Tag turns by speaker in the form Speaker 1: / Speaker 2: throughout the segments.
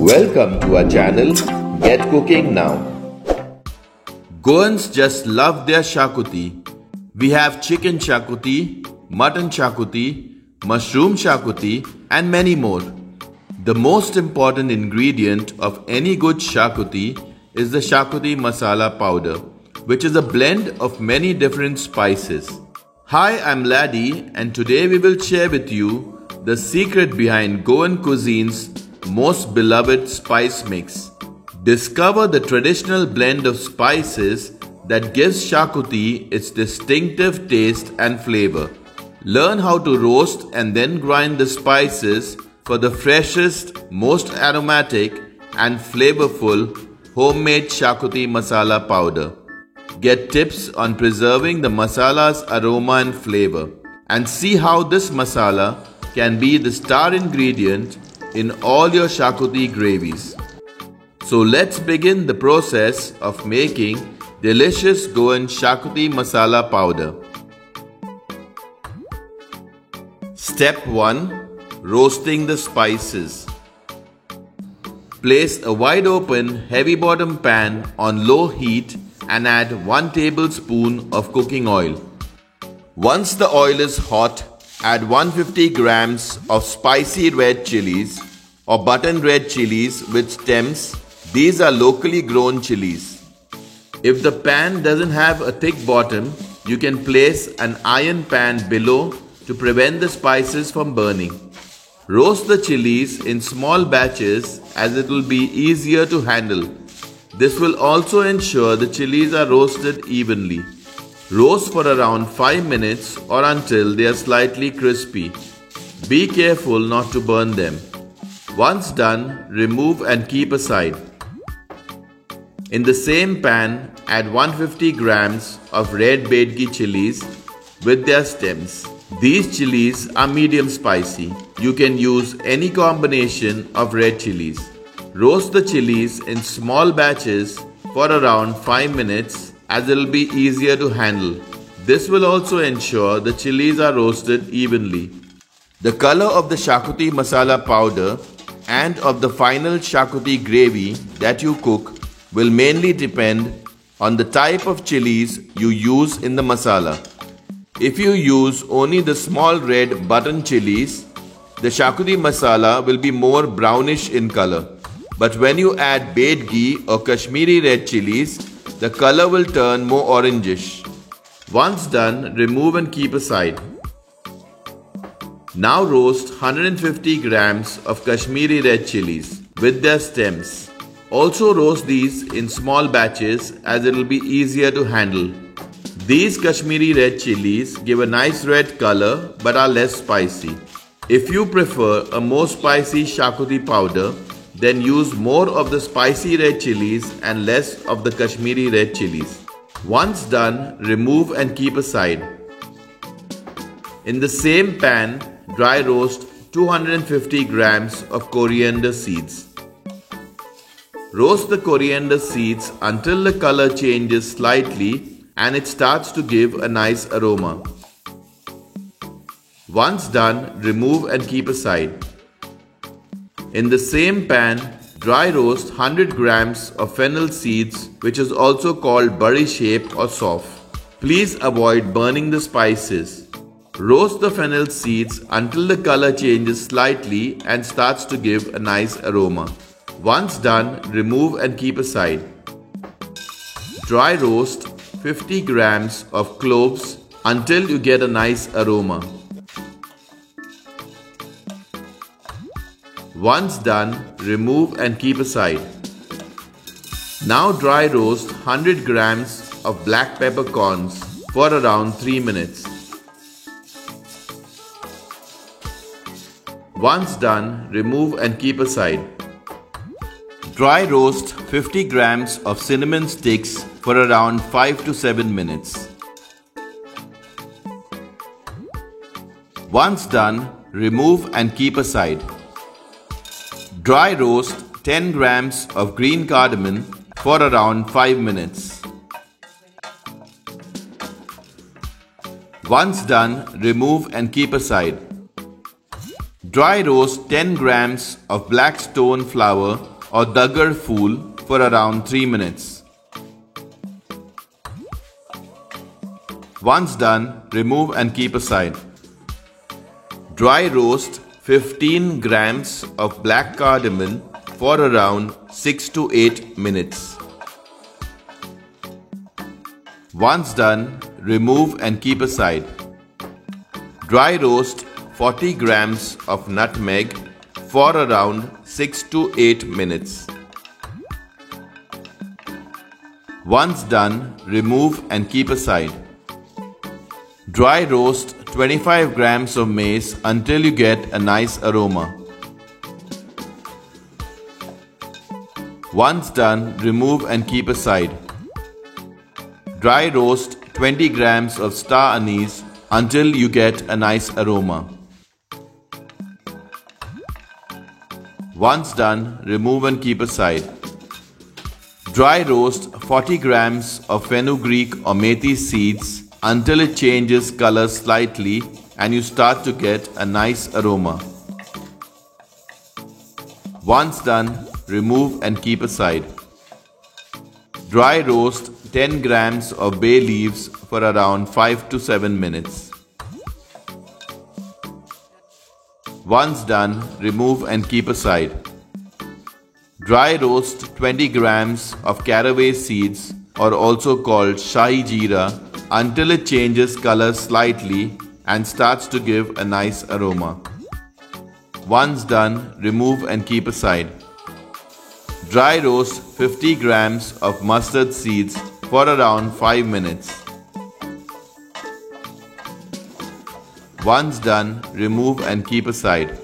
Speaker 1: Welcome to our channel, Get Cooking Now. Goans just love their shakuti. We have chicken shakuti, mutton shakuti, mushroom shakuti and many more. The most important ingredient of any good shakuti is the shakuti masala powder, which is a blend of many different spices. Hi, I'm Laddie and today we will share with you the secret behind Goan cuisine's most beloved spice mix. Discover the traditional blend of spices that gives shakuti its distinctive taste and flavor. Learn how to roast and then grind the spices for the freshest, most aromatic and flavorful homemade shakuti masala powder. Get tips on preserving the masala's aroma and flavor, and see how this masala can be the star ingredient in all your shakuti gravies. So let's begin the process of making delicious Goan shakuti masala powder. Step 1. Roasting the spices. Place a wide open heavy bottom pan on low heat and add 1 tablespoon of cooking oil. Once the oil is hot, add 150 grams of spicy red chilies or button red chilies with stems. These are locally grown chilies. If the pan doesn't have a thick bottom, you can place an iron pan below to prevent the spices from burning. Roast the chilies in small batches as it will be easier to handle. This will also ensure the chilies are roasted evenly. Roast for around 5 minutes or until they are slightly crispy. Be careful not to burn them. Once done, remove and keep aside. In the same pan, add 150 grams of red Bedgi chilies with their stems. These chilies are medium spicy. You can use any combination of red chilies. Roast the chilies in small batches for around 5 minutes as it will be easier to handle. This will also ensure the chilies are roasted evenly. The color of the shakuti masala powder and of the final shakuti gravy that you cook will mainly depend on the type of chilies you use in the masala. If you use only the small red button chilies, the shakuti masala will be more brownish in color. But when you add Bedgi or Kashmiri red chilies, the color will turn more orangish. Once done, remove and keep aside. Now roast 150 grams of Kashmiri red chilies with their stems. Also roast these in small batches as it will be easier to handle. These Kashmiri red chilies give a nice red color but are less spicy. If you prefer a more spicy shakuti powder, then use more of the spicy red chilies and less of the Kashmiri red chilies. Once done, remove and keep aside. In the same pan, dry roast 250 grams of coriander seeds. Roast the coriander seeds until the color changes slightly and it starts to give a nice aroma. Once done, remove and keep aside. In the same pan, dry roast 100 grams of fennel seeds, which is also called bari shape or sof. Please avoid burning the spices. Roast the fennel seeds until the color changes slightly and starts to give a nice aroma. Once done, remove and keep aside. Dry roast 50 grams of cloves until you get a nice aroma. Once done, remove and keep aside. Now dry roast 100 grams of black peppercorns for around 3 minutes. Once done, remove and keep aside. Dry roast 50 grams of cinnamon sticks for around 5 to 7 minutes. Once done, remove and keep aside. Dry roast 10 grams of green cardamom for around 5 minutes. Once done, remove and keep aside. Dry roast 10 grams of black stone flour or dagar phool for around 3 minutes. Once done, remove and keep aside. Dry roast 15 grams of black cardamom for around 6 to 8 minutes. Once done, remove and keep aside. Dry roast 40 grams of nutmeg for around 6 to 8 minutes. Once done, remove and keep aside. Dry roast 25 grams of mace until you get a nice aroma. Once done, remove and keep aside. Dry roast 20 grams of star anise until you get a nice aroma. Once done, remove and keep aside. Dry roast 40 grams of fenugreek or methi seeds until it changes color slightly and you start to get a nice aroma. Once done, remove and keep aside. Dry roast 10 grams of bay leaves for around 5 to 7 minutes. Once done, remove and keep aside. Dry roast 20 grams of caraway seeds, or also called shahi jeera, until it changes color slightly and starts to give a nice aroma. Once done, remove and keep aside. Dry roast 50 grams of mustard seeds for around 5 minutes. Once done, remove and keep aside.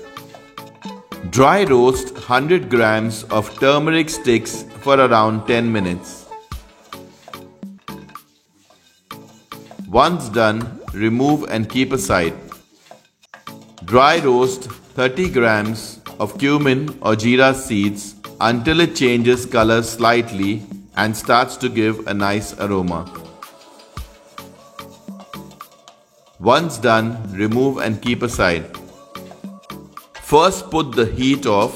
Speaker 1: Dry roast 100 grams of turmeric sticks for around 10 minutes. Once done, remove and keep aside. Dry roast 30 grams of cumin or jeera seeds until it changes color slightly and starts to give a nice aroma. Once done, remove and keep aside. First put the heat off,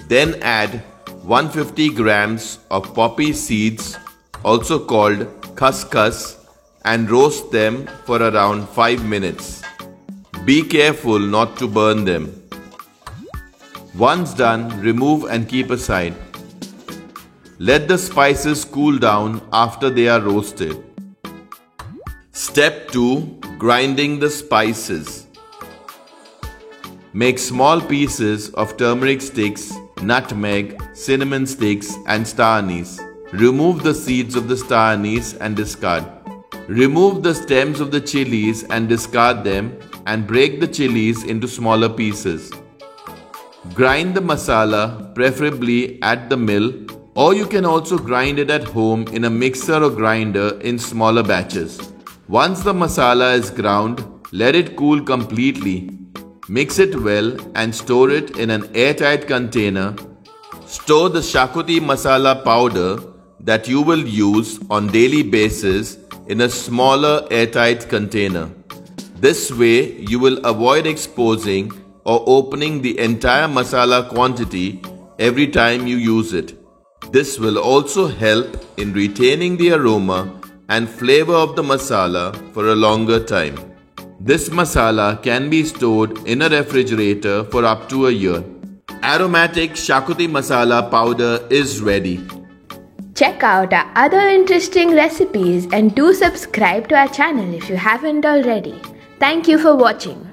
Speaker 1: then add 150 grams of poppy seeds, also called khaskhas, and roast them for around 5 minutes. Be careful not to burn them. Once done, remove and keep aside. Let the spices cool down after they are roasted. Step 2. Grinding the spices. Make small pieces of turmeric sticks, nutmeg, cinnamon sticks and star anise. Remove the seeds of the star anise and discard. Remove the stems of the chilies and discard them, and break the chilies into smaller pieces. Grind the masala, preferably at the mill, or you can also grind it at home in a mixer or grinder in smaller batches. Once the masala is ground, let it cool completely. Mix it well and store it in an airtight container. Store the Shakuti masala powder that you will use on daily basis in a smaller airtight container. This way you will avoid exposing or opening the entire masala quantity every time you use it. This will also help in retaining the aroma and flavor of the masala for a longer time. This masala can be stored in a refrigerator for up to a year. Aromatic Shakuti masala powder is ready.
Speaker 2: Check out our other interesting recipes and do subscribe to our channel if you haven't already. Thank you for watching.